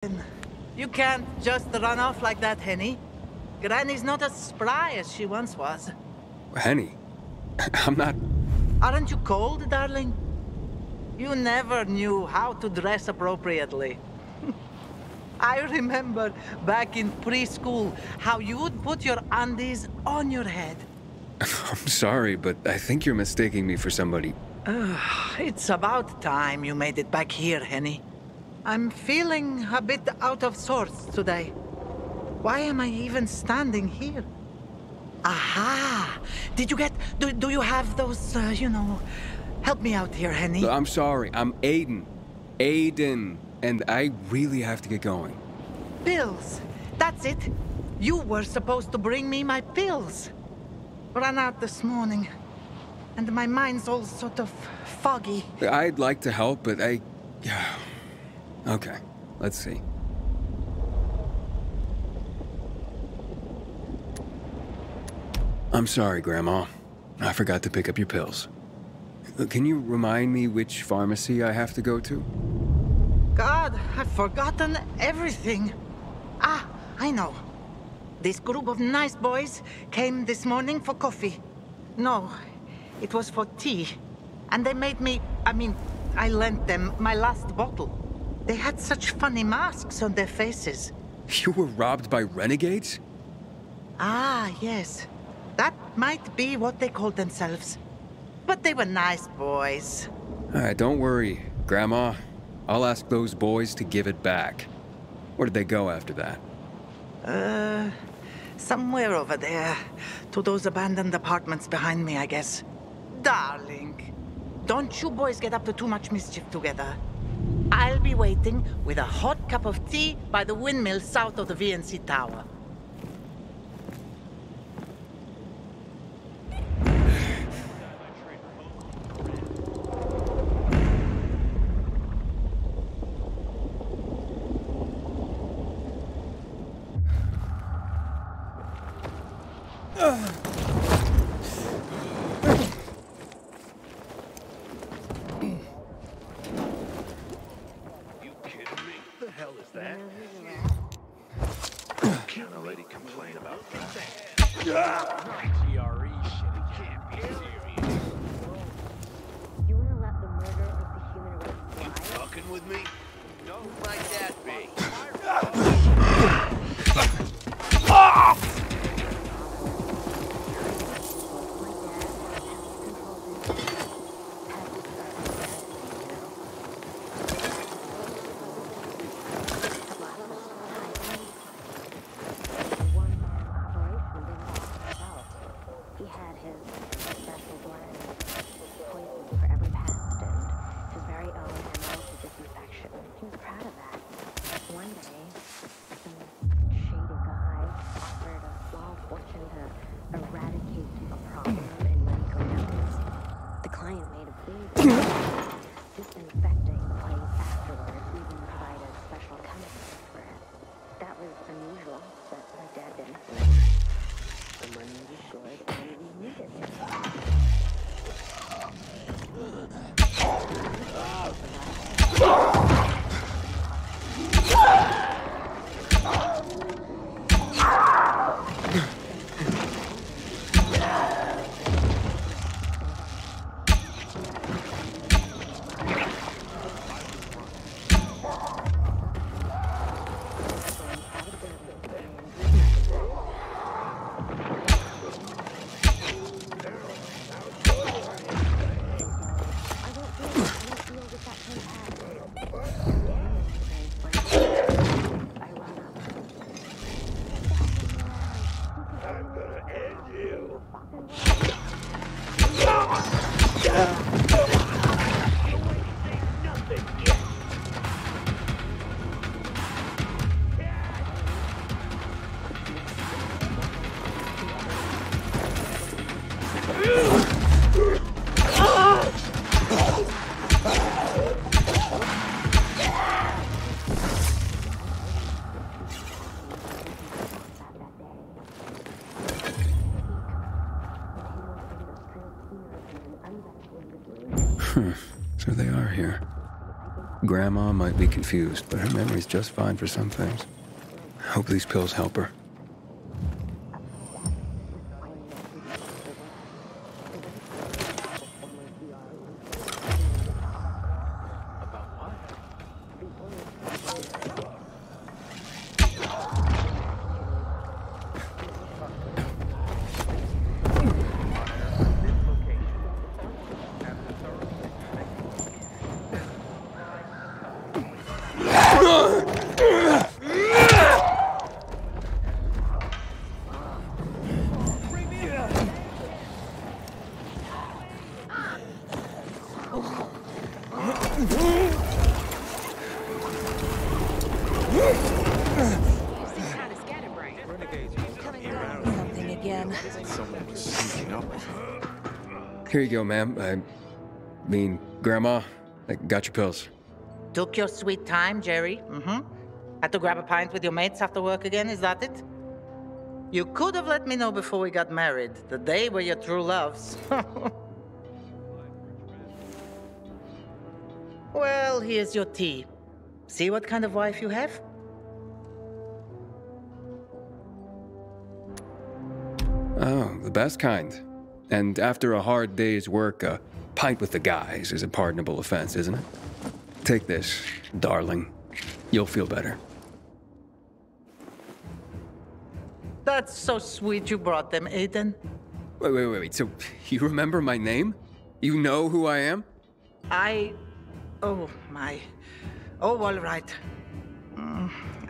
You can't just run off like that, Henny. Granny's not as spry as she once was. Henny, I'm not... Aren't you cold, darling? You never knew how to dress appropriately. I remember back in preschool how you would put your undies on your head. I'm sorry, but I think you're mistaking me for somebody. It's about time you made it back here, Henny. I'm feeling a bit out of sorts today. Why am I even standing here? Aha! Did you get... Do you have those, Help me out here, Henny. I'm sorry, I'm Aiden. Aiden. And I really have to get going. Pills. That's it. You were supposed to bring me my pills. Ran out this morning. And my mind's all sort of foggy. I'd like to help, but I... Okay, let's see. I'm sorry, Grandma. I forgot to pick up your pills. Can you remind me which pharmacy I have to go to? God, I've forgotten everything. Ah, I know. This group of nice boys came this morning for coffee. No, it was for tea. And they made me... I lent them my last bottle. They had such funny masks on their faces. You were robbed by renegades? Ah, yes. That might be what they called themselves. But they were nice boys. All right, don't worry, Grandma. I'll ask those boys to give it back. Where did they go after that? Somewhere over there. To those abandoned apartments behind me, I guess. Darling, don't you boys get up to too much mischief together. I'll be waiting with a hot cup of tea by the windmill south of the VNC Tower. Can't a lady complain about that? GRE shit, it can't be serious. You want to let the murder of the human race fly? You fucking with me? No, who might that be? Disinfecting the place afterwards, even provided special chemicals for it. That was unusual, but my dad didn't see it. The money was good and we needed it. So they are here. Grandma might be confused, but her memory's just fine for some things. Hope these pills help her. Something again. Someone was sneaking up. Here you go, ma'am. I mean, Grandma, I got your pills. Took your sweet time, Jerry. Had to grab a pint with your mates after work again, is that it? You could have let me know before we got married. The day were your true loves. Well, here's your tea. See what kind of wife you have? Oh, the best kind. And after a hard day's work, a pint with the guys is a pardonable offense, isn't it? Take this, darling. You'll feel better. That's so sweet you brought them, Aiden. Wait. So, you remember my name? You know who I am? Oh, my. Oh, all right.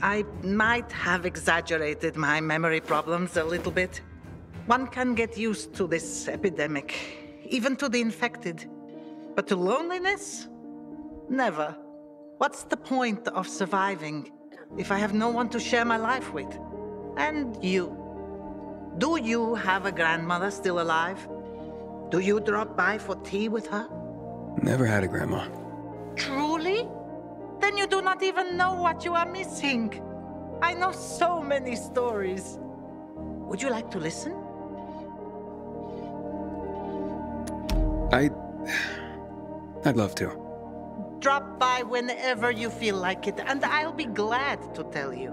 I might have exaggerated my memory problems a little bit. One can get used to this epidemic, even to the infected. But to loneliness? Never. What's the point of surviving if I have no one to share my life with? And you. Do you have a grandmother still alive? Do you drop by for tea with her? Never had a grandma. Truly? Then you do not even know what you are missing. I know so many stories. Would you like to listen? I'd love to. Drop by whenever you feel like it, and I'll be glad to tell you.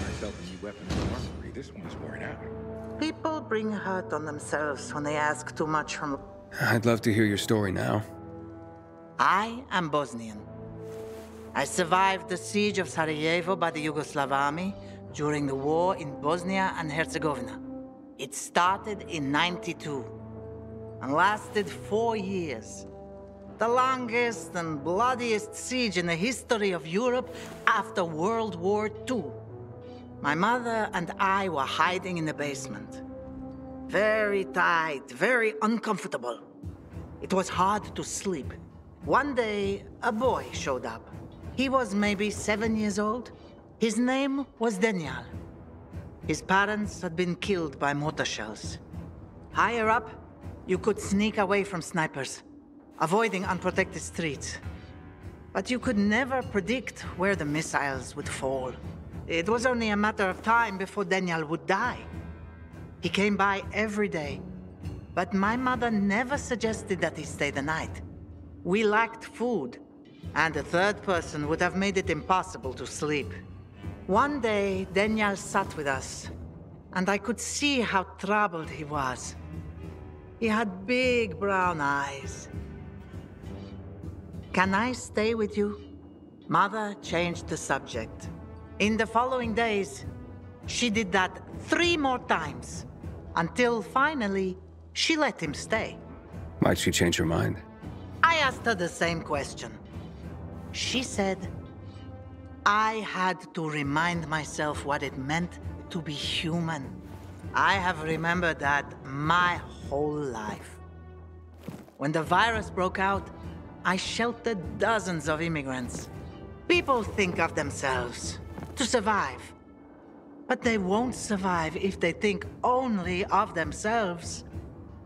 Myself a new weapon in the armory. This one's worn out. People bring hurt on themselves when they ask too much from... I'd love to hear your story now. I am Bosnian. I survived the siege of Sarajevo by the Yugoslav army during the war in Bosnia and Herzegovina. It started in '92 and lasted 4 years. The longest and bloodiest siege in the history of Europe after World War II. My mother and I were hiding in the basement. Very tight, very uncomfortable. It was hard to sleep. One day, a boy showed up. He was maybe 7 years old. His name was Daniel. His parents had been killed by mortar shells. Higher up, you could sneak away from snipers, avoiding unprotected streets. But you could never predict where the missiles would fall. It was only a matter of time before Daniel would die. He came by every day, but my mother never suggested that he stay the night. We lacked food, and a third person would have made it impossible to sleep. One day, Daniel sat with us, and I could see how troubled he was. He had big brown eyes. Can I stay with you? Mother changed the subject. In the following days, she did that 3 more times, until finally, she let him stay. Might she change her mind? I asked her the same question. She said, I had to remind myself what it meant to be human. I have remembered that my whole life. When the virus broke out, I sheltered dozens of immigrants. People think of themselves to survive. But they won't survive if they think only of themselves.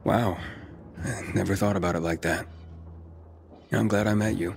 Wow. I never thought about it like that. I'm glad I met you.